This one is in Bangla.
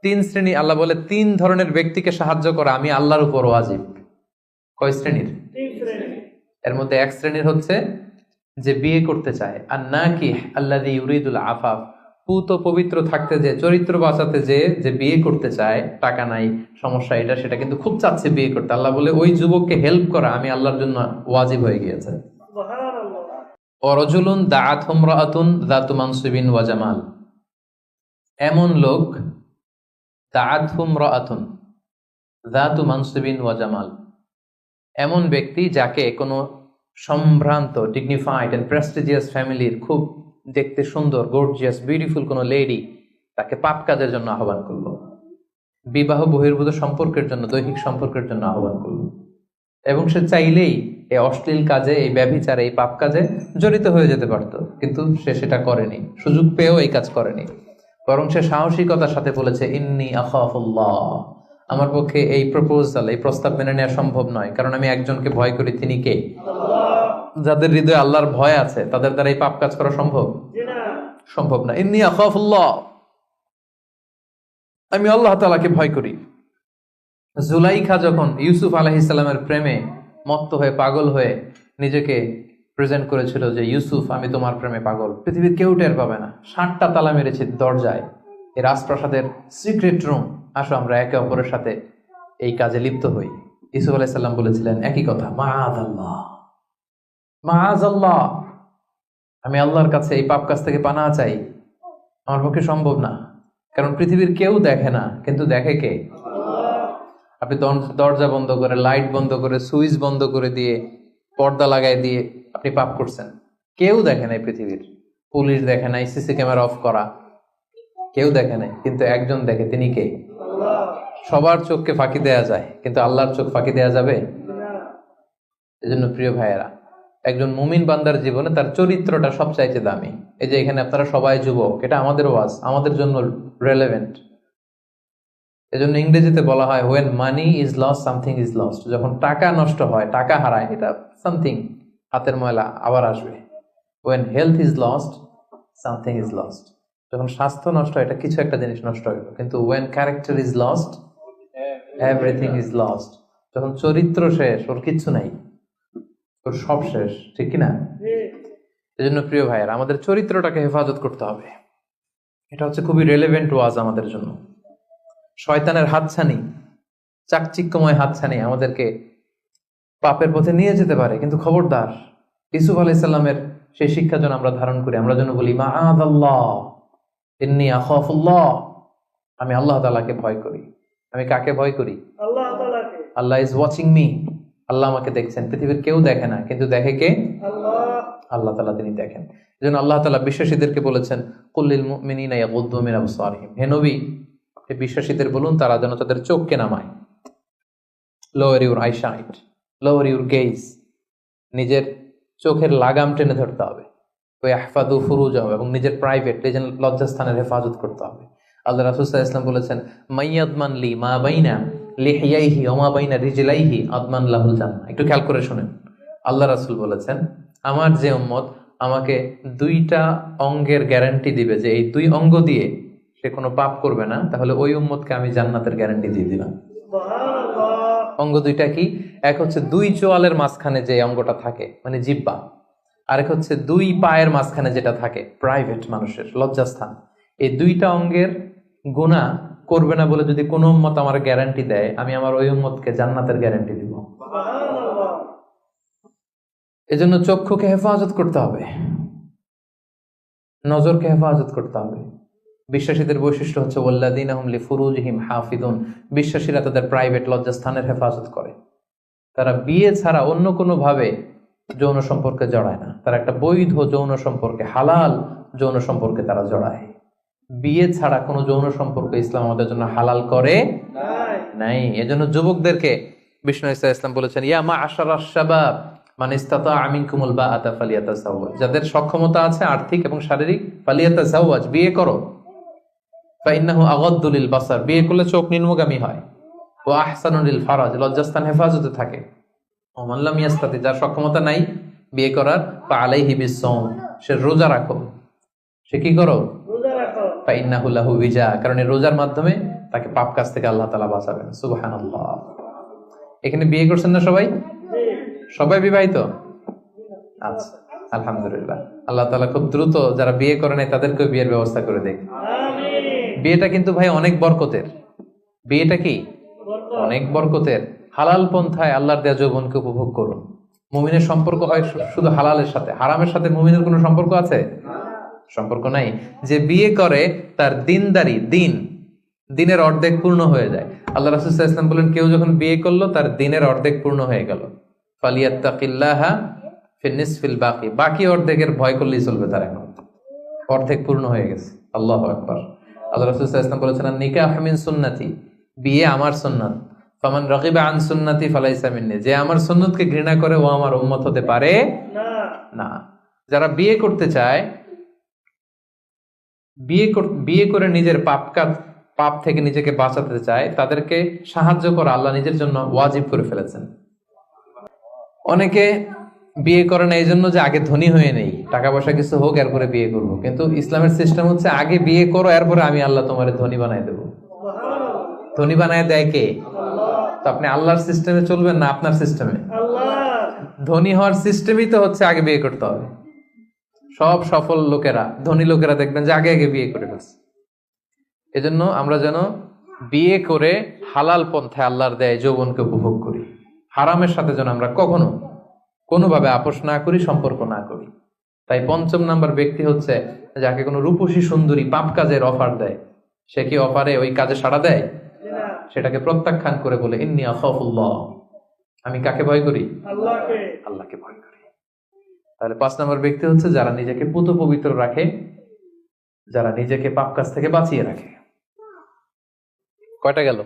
তিন শ্রেণী, আল্লাহ বলে তিন ধরনের ব্যক্তিকে সাহায্য করা আমি আল্লাহর উপর ওয়াজিব। কয় শ্রেণীর? এর মধ্যে এক শ্রেণীর হচ্ছে যে বিয়ে করতে চায়, আর নাকি আল্লাযী ইউরিদুল আফাফ, পুত পবিত্র থাকতে যে, চরিত্র বাঁচাতে যে বিয়ে করতে চায়, টাকা নাই, সমস্যা এটা সেটা, কিন্তু খুব চাচ্ছে বিয়ে করতে। আল্লাহ বলে ওই যুবককে হেল্প করা আমি আল্লাহর জন্য ওয়াজিব হয়ে গিয়েছে। ও রাজুলুন দাআতহু ইমরাআতুন যাতু মানসিবিন ওয়া জামাল, এমন লোক, দাআতহু ইমরাআতুন যাতু মানসিবিন ওয়া জামাল, এমন ব্যক্তি যাকে কোনো সম্ভ্রান্ত, ডিগনিফাইড এন্ড প্রেস্টিজিয়াস ফ্যামিলির খুব দেখতে সুন্দর, গর্জিয়াস, বিউটিফুল কোনো লেডি তাকে পাপ কাজের জন্য আহ্বান করলো, বিবাহ বহির্ভূত সম্পর্কের জন্য, দৈহিক সম্পর্কের জন্য আহ্বান করলো, এবং সে চাইলেই এই অশ্লীল কাজে, এই ব্যভিচারে, এই পাপ কাজে জড়িত হয়ে যেতে পারত, কিন্তু সে সেটা করেনি, সুযোগ পেয়েও এই কাজ করেনি, বরং সে সাহসিকতার সাথে বলেছে ইন্নী আখাফুল্লাহ, আমার পক্ষে এই প্রপোজাল, এই প্রস্তাব মেনে নেওয়া সম্ভব নয়, কারণ আমি একজনকে ভয় করি, তিনি কে? যাদের হৃদয়ে আল্লাহর ভয় আছে তাদের দ্বারা এই পাপ কাজ করা সম্ভব সম্ভব না। ইন্নী আখাফুল্লাহ, আমি আল্লাহ তাআলাকে ভয় করি। জুলাইখা যখন ইউসুফ আলাইহিস সালামের প্রেমে মত্ত হয়ে, পাগল হয়ে নিজেকে প্রেজেন্ট করেছিল যে ইউসুফ আমি তোমার প্রেমে পাগল, পৃথিবীর কেউ টের পাবে না, 7টা তালা মেরেছে দরজায়, এই রাজপ্রাসাদের সিক্রেট রুম, আসো আমরা একে অপরের সাথে এই কাজে লিপ্ত হই। ইউসুফ আলাইহিস সালাম বলেছিলেন একই কথা, মাআযাল্লাহ, মাআযাল্লাহ, আমি আল্লাহর কাছে এই পাপ কাজ থেকে পানাহ চাই, আমার পক্ষে সম্ভব না, কারণ পৃথিবীর কেউ দেখে না, কিন্তু দেখে কে? আপনি দরজা বন্ধ করে, লাইট বন্ধ করে, সুইচ বন্ধ করে দিয়ে, পর্দা লাগাই দিয়ে আপনি পাপ করছেন, কেউ দেখে নাই পৃথিবীর, পুলিশ দেখে নাই, সিসি ক্যামেরা অফ করা, কেউ দেখে নাই, কিন্তু একজন দেখে, তিনি কে? সবার চোখকে ফাঁকি দেয়া যায়, কিন্তু আল্লাহর চোখ ফাঁকি দেয়া যাবে? এজন্য প্রিয় ভাইয়েরা, একজন মুমিন বান্দার জীবনে তার চরিত্রটা সবচাইতে দামি। এই যে এখানে আপনারা সবাই যুবক, এটা আমাদের ওয়াজ, আমাদের জন্য রেলেভেন্ট। এজন্য ইংরেজিতে বলা হয় when money is lost something is lost, যখন টাকা নষ্ট হয়, টাকা হারায়, এটা সামথিং, হাতের ময়লা আবার আসবে। when health is lost something is lost, যখন স্বাস্থ্য নষ্ট হয়, এটা কিছু একটা জিনিস নষ্ট হইল, কিন্তু when character is lost everything is lost, যখন চরিত্র শেষ, ওর কিচ্ছু নাই, ওর সব শেষ, ঠিক কিনা? এজন্য প্রিয় ভাইয়েরা, আমাদের চরিত্রটাকে হেফাজত করতে হবে। এটা হচ্ছে খুবই রেলেভেন্ট ওয়াজ আমাদের জন্য। শয়তানের হাতছানি, চাকচিক্যময় হাতছানি আমাদেরকে পাপের পথে নিয়ে যেতে পারে, কিন্তু খবরদার, ইউসুফ আলাইহিস সালামের সেই শিক্ষা যেন আমরা ধারণ করি। আমরা যেন বলি মাআযাল্লাহ, ইন্নী আখাফুল্লাহ, আমি আল্লাহ তাআলাকে ভয় করি। আমি কাকে ভয় করি? আল্লাহ তাআলাকে। আল্লাহ ইজ ওয়াচিং মি, আল্লাহ আমাকে দেখছেন, পৃথিবীর কেউ দেখে না, কিন্তু দেখে কে? আল্লাহ তাআলা, তিনি দেখেন। এজন্য আল্লাহ তাআলা বিশ্বাসীদেরকে বলেছেন কুল্লিল মুমিনিনা ইয়াগুদ্দু মিন আবসারিহিম, হে নবী, বিশ্বাসীদের বলুন তারা যেন তাদের চোখকে নামায়, lower your eyesight, lower your gauge, নিজের চোখের লাগাম টেনে ধরতে হবে, ওয়াহফাযু ফুরুজাহুম, এবং নিজের প্রাইভেট, নিজের লজ্জাস্থানের হেফাজত করতে হবে। আল্লাহ রাসূল সাল্লাল্লাহু আলাইহি ওয়াসাল্লাম বলেছেন মাইয়াদমান লি মা বাইনা লিহিয়াইহি ওয়া মা বাইনা রিজলাইহি আদমান লাহুল জান্নাহ। একটু খেয়াল করে শুনেন, আল্লাহ রাসূল বলেছেন আমার যে উম্মত আমাকে 2টা অঙ্গের গ্যারান্টি দিবে যে এই 2 অঙ্গ দিয়ে সে কোনো পাপ করবে না, তাহলে ওই উম্মতকে আমি জান্নাতের গ্যারান্টি দিয়ে দিলাম। অঙ্গ 2টা কি? এক হচ্ছে 2 চোয়ালের মাঝখানে যে অঙ্গটা থাকে, মানে জিহ্বা, আরেক হচ্ছে 2 পায়ের মাঝখানে যেটা থাকে, প্রাইভেট, মানুষের লজ্জাস্থান। এই 2টা অঙ্গের গুনাহ করবে না বলে যদি কোনো উম্মত আমার গ্যারান্টি দেয়, আমি আমার ওই উম্মতকে জান্নাতের গ্যারান্টি দিব। এজন্য চক্ষুকে হেফাজত করতে হবে, নজরকে হেফাজত করতে হবে। বিশ্বাসীদের বৈশিষ্ট্য হচ্ছে ওয়াল্লাযীনা হুম লিফুরুজিহিম হাফিজুন, বিশ্বাসীরা তাদের প্রাইভেট লজ্জাস্থানের হেফাজত করে। তারা বিয়ে ছাড়া অন্য কোনো ভাবে যৌন সম্পর্কে জড়ায় না, তারা একটা বৈধ যৌন সম্পর্কে, হালাল যৌন সম্পর্কে তারা জড়ায়। বিয়ে ছাড়া কোনো যৌন সম্পর্ক ইসলাম আমাদের জন্য হালাল করে নাই। এজন্য যুবকদেরকে বিষ্ণু ইসলাম বলেছেন ইয়া মা'আশারাশ শাবাব মান ইসতাতাআ মিনকুমুল বাআতা ফালিয়াতাযাওয়াজ, যাদের সক্ষমতা আছে আর্থিক এবং শারীরিক, ফালিয়াতাযাওয়াজ, বিয়ে করো। ফাইন্নাহু আগাদ্দু লিল বাসার, বিয়ে করলে চোখ নিম্নগামী হয়। ওয়া আহসানু লিল ফারাজ, লজ্জাস্থান হেফাজতে থাকে। ওয়া মান লাম ইয়াস্তাতি, যার সক্ষমতা নাই বিয়ে করার, ফাআলাইহি বিসসাওম, সে রোজা রাখো। সে কি করো? রোজা রাখো। ফাইন্নাহু লাহু বিজা, কারণ এই রোজার মাধ্যমে তাকে পাপ কাজ থেকে আল্লাহ তাআলা বাঁচাবেন। সুবহানাল্লাহ। এখানে বিয়ে করছেন না সবাই? সবাই বিবাহিত? আচ্ছা, আলহামদুলিল্লাহ। আল্লাহ তাআলা খুব দ্রুত যারা বিয়ে করে নাই তাদেরকেও বিয়ের ব্যবস্থা করে দেয়। বিয়েটা কিন্তু ভাই অনেক বরকতের। বিয়েটা কি অনেক বরকতের। হালাল পন্থায় আল্লাহর দেয়া যৌবনকে উপভোগ করুন। মুমিনের সম্পর্ক হয় শুধু হালালের সাথে, হারামের সাথে মুমিনের কোনো সম্পর্ক আছে? সম্পর্ক নাই। যে বিয়ে করে তার দিনদারি দিনের অর্ধেক পূর্ণ হয়ে যায়। আল্লাহ রাসূল সাল্লাল্লাহু আলাইহি ওয়াসাল্লাম বলেন, কেউ যখন বিয়ে করলো তার দিনের অর্ধেক পূর্ণ হয়ে গেল। ফালিয়াত্তাকিল্লাহা ফিন নিসফিল বাকি, বাকি অর্ধেকের ভয় করলেই চলবে তার, এখন অর্ধেক পূর্ণ হয়ে গেছে। আল্লাহু আকবার। আল্লাহ রাসূল সাল্লাল্লাহু আলাইহি ওয়াসাল্লাম বলেছেন, নিকাহ মিন সুন্নতি, বিয়ে আমার সুন্নাত। ফামান রাগিবা আন সুন্নতি ফালাইসা মিন্নি, যে আমার সুন্নতকে ঘৃণা করে ও আমার উম্মত হতে পারে না। যারা বিয়ে করতে চায়, বিয়ে করে নিজের পাপ থেকে নিজেকে বাঁচাতে চায়, তাদেরকে সাহায্য করা আল্লাহ নিজের জন্য ওয়াজিব করে ফেলেছেন। অনেকে বিয়ে করে না এই জন্য যে আগে ধনী হয়ে নেই, টাকা পয়সা কিছু হোক এরপরে বিয়ে করবো। কিন্তু ইসলামের সিস্টেম হচ্ছে আগে বিয়ে করো, এরপরে আমি আল্লাহ তোমার ধনী বানায় দেবো। ধনী বানায় দেয় কে? তো আপনি আল্লাহর সিস্টেমে চলবেন না আপনার সিস্টেমে? ধনী হওয়ার সিস্টেমই তো হচ্ছে আগে বিয়ে করতে হবে। সব সফল লোকেরা, ধনী লোকেরা দেখবেন যে আগে বিয়ে করে ফেলছে। এজন্য আমরা যেন বিয়ে করে হালাল পন্থায় আল্লাহর দেয় যৌবনকে উপভোগ করি। হারামের সাথে যেন আমরা কখনো কোনোভাবে আপোষ না করি, সম্পর্ক না করি। তাই ৫ম নাম্বার ব্যক্তি হচ্ছে যাকে কোনো রূপসী সুন্দরী পাপ কাজের অফার দেয়, সে কি অফারে ওই কাজে সাড়া দেয়? সেটাকে প্রত্যাখ্যান করে বলে, ইন্নী আখাফুল্লাহ, আমি কাকে ভয় করি? আল্লাহকে ভয় করি। তাহলে ৫ নম্বর ব্যক্তি হচ্ছে যারা নিজেকে পুত পবিত্র রাখে, যারা নিজেকে পাপ কাজ থেকে বাঁচিয়ে রাখে। কয়টা গেল?